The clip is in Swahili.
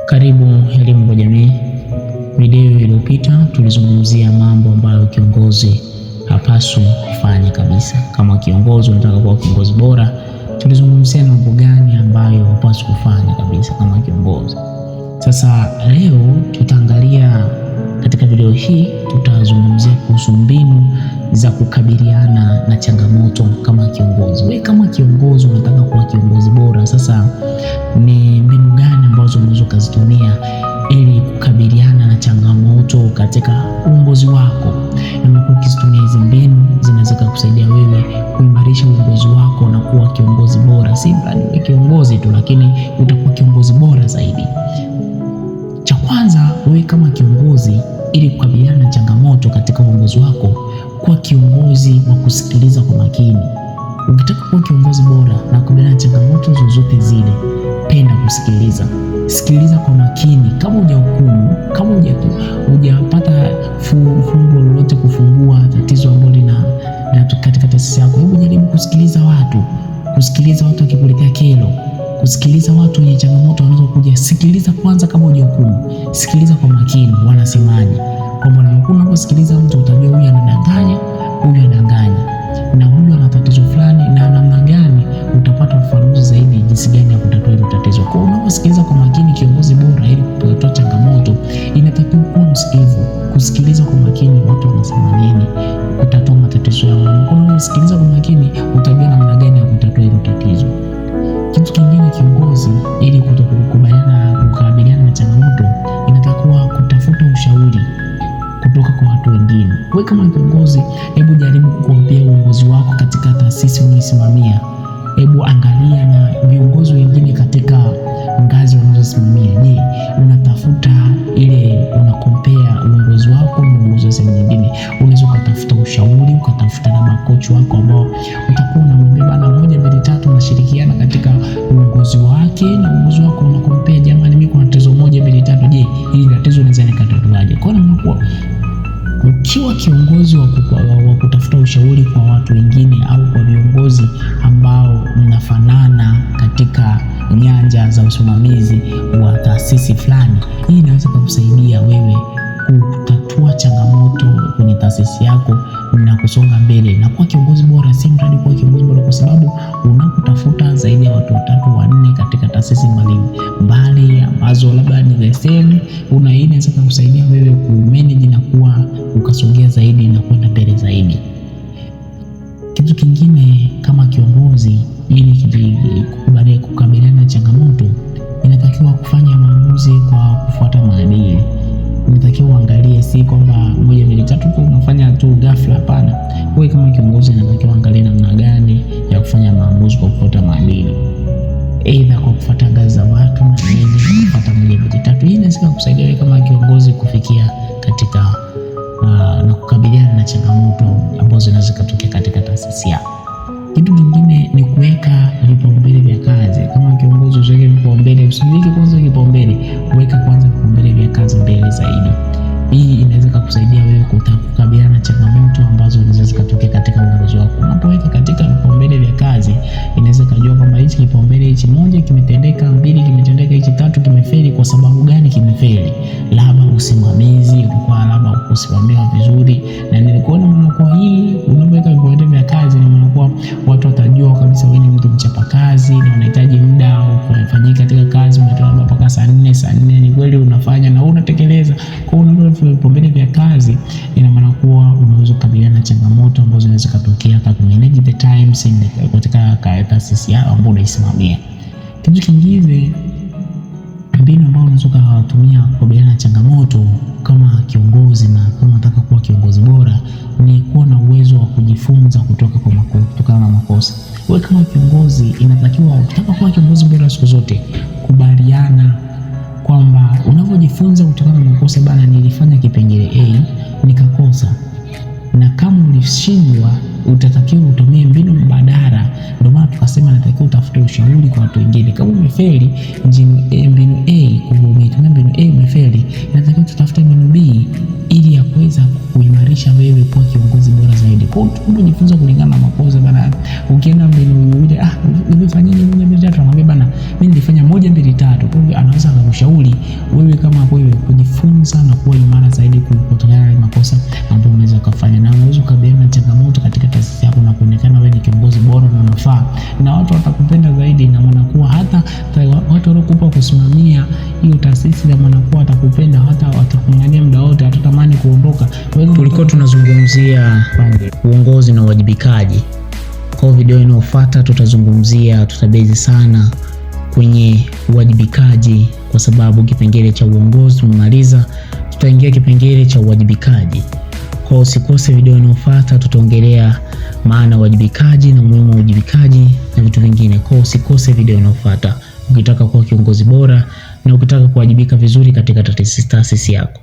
Karibu Elimu kwa Jamii. Video iliyopita tulizungumzia mambo ambayo kiongozi hapaswi kufanya kabisa. Kama kiongozi unataka kuwa kiongozi bora, tulizungumzia mambo gani ambayo hupaswi kufanya kabisa kama kiongozi. Sasa leo tutaangalia, katika video hii tutazungumzia kuhusu mbinu za kukabiliana na changamoto kama kiongozi. Wewe kama kiongozi unataka kuwa kiongozi bora, sasa ni mbinu gani ambazo unaweza kuzitumia ili kukabiliana na changamoto katika uongozi wako? Na ukizitumia hizi mbinu zinaweza kukusaidia wewe kuimarisha uongozi wako na kuwa kiongozi bora. Si bali kiongozi tu, lakini utakuwa kiongozi bora zaidi. Cha kwanza, wewe kama kiongozi, ili kukabiliana na changamoto katika uongozi wako, kuwa kiongozi wa kusikiliza kwa makini. Ukitaka kuwa kiongozi bora na kukabiliana na changamoto zozote zile, penda kusikiliza. Sikiliza kwa makini. Kama hujahukumu, kama hujapata fumbo lolote kufungua tatizo ambalo lina katika taasisi yako, hebu jaribu kusikiliza watu. Kusikiliza watu wakikuletea kero, kusikiliza watu wenye changamoto wanazokuja. Sikiliza kwanza kabla hujahukumu. Sikiliza kwa makini wanasemaje. Kwa maana unaposikiliza mtu utajua huyu anadanganya, huyu anadanganya, na huyu ana tatizo fulani, na namna gani utapata ufafanuzi zaidi jinsi gani ya kutatua hilo tatizo. Kwa unaposikiliza kwa makini, kiongozi bora, ili kutatua changamoto inatakiwa kuwa msikivu, kusikiliza kwa makini watu wanasema nini, kutatua matatizo yao. Unaposikiliza kwa makini utajua namna gani ya kutatua hilo tatizo. Kitu kingine, kiongozi, ili kukabiliana na changamoto, inatakiwa kutafuta ushauri kutoka kwa watu wengine. Wewe kama kiongozi, hebu jaribu kuombea uongozi wako katika taasisi unayosimamia. Hebu angalia na viongozi wengine katika ngazi unazosimamia. Je, unatafuta unakompea uongozi wako na uongozi wa sehemu nyingine? Unaweza ukatafuta ushauri, ukatafuta labda coach wako ambao utakuwa unamwambia bana, 1 2 3 unashirikiana katika uongozi wake na uongozi wako, unakompea, jamani, mimi kuna tatizo 1 2 3, je, hili tatizo naweza nikatatuaje? Kwa hiyo unakuwa ukiwa kiongozi wa kutafuta ushauri kwa watu wengine au kwa viongozi ambao mnafanana katika nyanja za usimamizi wa taasisi fulani, hii inaweza kukusaidia wewe kutatua changamoto kwenye taasisi yako na kusonga mbele na kuwa kiongozi bora. Si mradi kuwa kiongozi bora, kwa sababu unapotafuta zaidi ya watu 3 4 katika taasisi mbali ambazo labda ni the same, hii inaweza kukusaidia wewe kumanage na kuwa ukasogea zaidi na kwenda mbele zaidi. Kitu kingine, kama kiongozi, ili kukabiliana na changamoto, inatakiwa kufanya maamuzi kwa kufuata maadili. Unatakiwa uangalie, si kwamba 1 2 3 tu unafanya tu ghafla. Hapana, wewe kama kiongozi unatakiwa uangalie namna gani ya kufanya maamuzi kwa kufuata maadili, aidha kwa kufuata ngazi za watu na nini, kufuata 1 2 3. Hii inaweza kukusaidia wewe kama kiongozi kufikia katika na kukabiliana na changamoto ambazo zinaweza kutokea katika taasisi yako. Kitu kingine ni kuweka vipaumbele vya kazi. Kama kiongozi, usiweke vipaumbele, usiweke kwanza vipaumbele, weka kwanza vipaumbele vya kazi mbele zaidi. Hii inaweza kukusaidia wewe kukabiliana na changamoto ambazo zinaweza kutokea katika uongozi wako. Unapoweka katika vipaumbele vya kazi, inaweza kujua kwamba hichi kipaumbele hichi 1 kimetendeka, 2 kimetendeka, hichi 3 kimefeli. Kwa sababu gani kimefeli? Labda usimamizi ulikuwa labda ukusimamiwa vizuri, na nilikuona mnakuwa hii. Unapoweka vipaumbele vya kazi, na mnakuwa watu watajua kabisa wewe ni mtu mchapa kazi na unahitaji muda kufanyika katika kazi. Unatoa mpaka saa 4 ni kweli unafanya na unatekeleza. Kwa hiyo vipaumbele vya kazi, ina maana kuwa unaweza kukabiliana na changamoto ambazo zinaweza kutokea hapa, ku manage the times katika taasisi yako ambayo unaisimamia. Kitu kingine, mbinu ambayo unaweza kutumia kukabiliana na changamoto kama kiongozi na kama unataka kuwa kiongozi bora, ni kuwa na uwezo wa kujifunza kutokana na makosa. Wewe kama kiongozi inatakiwa, ukitaka kuwa kiongozi bora siku zote, kubaliana kwamba unavyojifunza kutokana na makosa, bana, nilifanya kipengele A nikakosa, na kama ulishindwa utatakiwa utumie mbinu mbadala. Ndio maana tukasema natakiwa utafute ushauri kwa watu wengine. Kama umefeli mbinu A, umetumia mbinu A umefeli, natakiwa tutafute mbinu B ili ya kuweza kuimarisha wewe kuwa kiongozi bora zaidi. Kwa hiyo tunajifunza kulingana na makosa bana. Ukienda mbinu ile, ulifanyeni 1 2 3, anamwambia bana, mimi nilifanya 1 2 3. Kwa hiyo anaweza nitakushauri wewe kama wewe kujifunza na kuwa imara zaidi kutokana na makosa ambayo unaweza kufanya, na unaweza kukabiliana na changamoto katika taasisi yako na kuonekana wewe ni kiongozi bora na unafaa, na watu watakupenda zaidi, na mnakuwa hata watu waliokupa kusimamia hiyo taasisi na mnakuwa watakupenda, hata watakuangalia muda wote, hatatamani kuondoka. Tulikuwa tunazungumzia uongozi na uwajibikaji. Kwa video inayofuata tutabezi sana kwenye uwajibikaji, kwa sababu kipengele cha uongozi tumemaliza, tutaingia kipengele cha uwajibikaji. Kwa usikose video inayofuata, tutaongelea maana uwajibikaji na umuhimu wa uwajibikaji na vitu vingine. Kwa usikose video inayofuata ukitaka kuwa kiongozi bora na ukitaka kuwajibika vizuri katika taasisi yako.